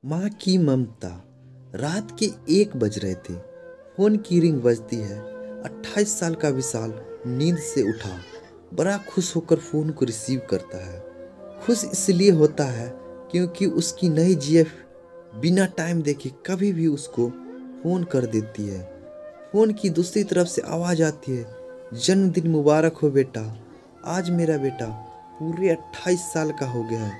माँ की ममता। रात के 1 बज रहे थे। फोन की रिंग बजती है। 28 साल का विशाल नींद से उठा। बड़ा खुश होकर फोन को रिसीव करता है। खुश इसलिए होता है क्योंकि उसकी नई जीएफ बिना टाइम देखे कभी भी उसको फोन कर देती है। फोन की दूसरी तरफ से आवाज आती है, जन्मदिन मुबारक हो बेटा। आज मेरा बेटा पूरे 28 साल का हो गया है।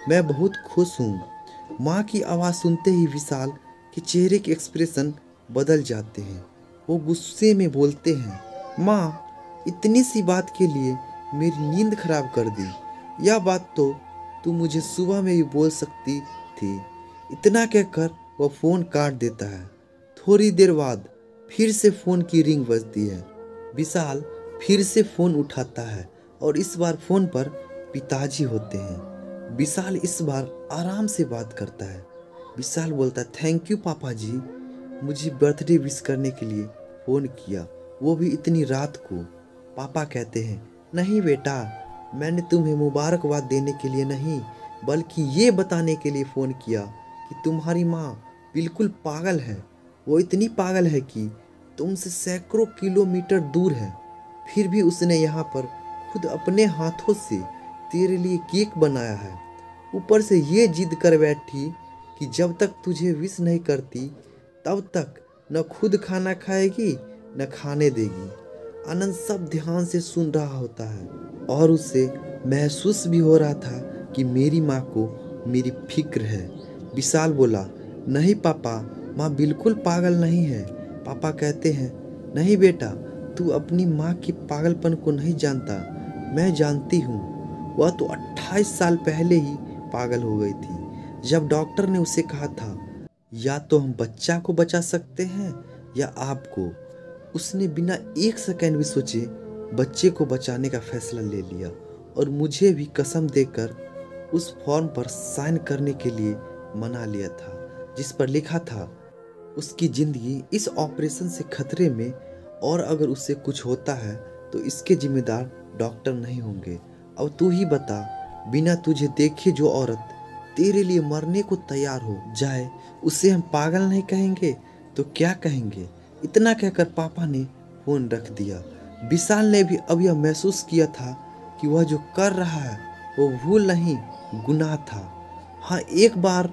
मैं बहुत खुश हूँ। माँ की आवाज़ सुनते ही विशाल के चेहरे के एक्सप्रेशन बदल जाते हैं। वो गुस्से में बोलते हैं, माँ इतनी सी बात के लिए मेरी नींद खराब कर दी। यह बात तो तू मुझे सुबह में भी बोल सकती थी। इतना कहकर वह फ़ोन काट देता है। थोड़ी देर बाद फिर से फ़ोन की रिंग बजती है। विशाल फिर से फ़ोन उठाता है और इस बार फ़ोन पर पिताजी होते हैं। विशाल इस बार आराम से बात करता है। विशाल बोलता है, थैंक यू पापा जी, मुझे बर्थडे विश करने के लिए फ़ोन किया, वो भी इतनी रात को। पापा कहते हैं, नहीं बेटा, मैंने तुम्हें मुबारकबाद देने के लिए नहीं बल्कि ये बताने के लिए फ़ोन किया कि तुम्हारी माँ बिल्कुल पागल है। वो इतनी पागल है कि तुमसे सैकड़ों किलोमीटर दूर है, फिर भी उसने यहाँ पर खुद अपने हाथों से तेरे लिए केक बनाया है। ऊपर से ये जिद कर बैठी कि जब तक तुझे विश नहीं करती तब तक न खुद खाना खाएगी न खाने देगी। आनंद सब ध्यान से सुन रहा होता है और उसे महसूस भी हो रहा था कि मेरी माँ को मेरी फिक्र है। विशाल बोला, नहीं पापा, माँ बिल्कुल पागल नहीं है। पापा कहते हैं, नहीं बेटा, तू अपनी माँ के पागलपन को नहीं जानता, मैं जानती हूँ। वह तो 28 साल पहले ही पागल हो गई थी जब डॉक्टर ने उसे कहा था, या तो हम बच्चा को बचा सकते हैं या आपको। उसने बिना 1 सेकंड भी सोचे बच्चे को बचाने का फैसला ले लिया और मुझे भी कसम देकर उस फॉर्म पर साइन करने के लिए मना लिया था जिस पर लिखा था उसकी ज़िंदगी इस ऑपरेशन से खतरे में, और अगर उससे कुछ होता है तो इसके जिम्मेदार डॉक्टर नहीं होंगे। अब तू ही बता, बिना तुझे देखे जो औरत तेरे लिए मरने को तैयार हो जाए उसे हम पागल नहीं कहेंगे तो क्या कहेंगे? इतना कहकर पापा ने फोन रख दिया। विशाल ने भी अब यह महसूस किया था कि वह जो कर रहा है वो भूल नहीं, गुनाह था। हाँ, एक बार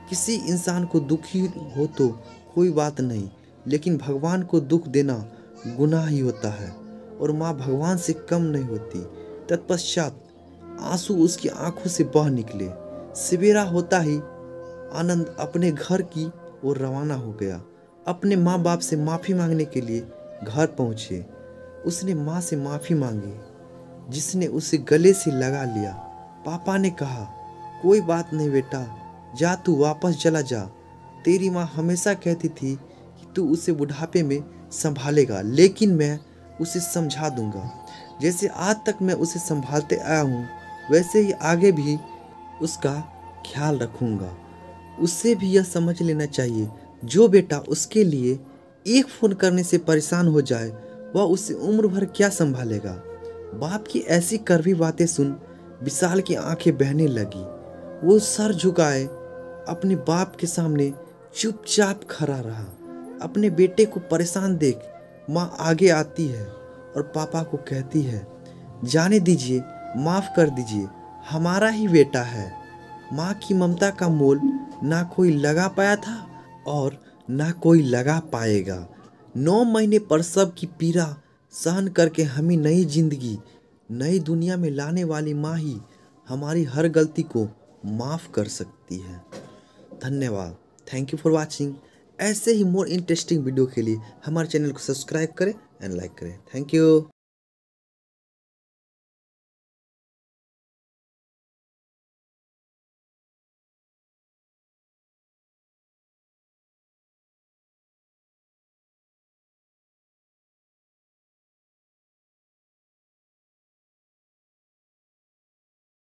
किसी इंसान को दुखी हो तो कोई बात नहीं, लेकिन भगवान को दुख देना गुनाह ही होता है और माँ भगवान से कम नहीं होती। तत्पश्चात आंसू उसकी आंखों से बह निकले। सवेरा होता ही आनंद अपने घर की ओर रवाना हो गया। अपने माँ बाप से माफ़ी मांगने के लिए घर पहुँचे। उसने माँ से माफ़ी मांगी जिसने उसे गले से लगा लिया। पापा ने कहा, कोई बात नहीं बेटा, जा तू वापस चला जा। तेरी माँ हमेशा कहती थी कि तू उसे बुढ़ापे में संभालेगा, लेकिन मैं उसे समझा दूंगा। जैसे आज तक मैं उसे संभालते आया हूँ वैसे ही आगे भी उसका ख्याल रखूंगा। उससे भी यह समझ लेना चाहिए, जो बेटा उसके लिए एक फ़ोन करने से परेशान हो जाए वह उसे उम्र भर क्या संभालेगा। बाप की ऐसी कड़वी बातें सुन विशाल की आंखें बहने लगी। वो सर झुकाए अपने बाप के सामने चुपचाप खड़ा रहा। अपने बेटे को परेशान देख माँ आगे आती है और पापा को कहती है, जाने दीजिए, माफ़ कर दीजिए, हमारा ही बेटा है। माँ की ममता का मोल ना कोई लगा पाया था और ना कोई लगा पाएगा। 9 महीने प्रसव की पीड़ा सहन करके हमें नई जिंदगी, नई दुनिया में लाने वाली माँ ही हमारी हर गलती को माफ़ कर सकती है। धन्यवाद। Thank you for watching. ऐसे ही मोर इंटरेस्टिंग वीडियो के लिए हमारे चैनल को सब्सक्राइब करें एंड लाइक करें। Thank you.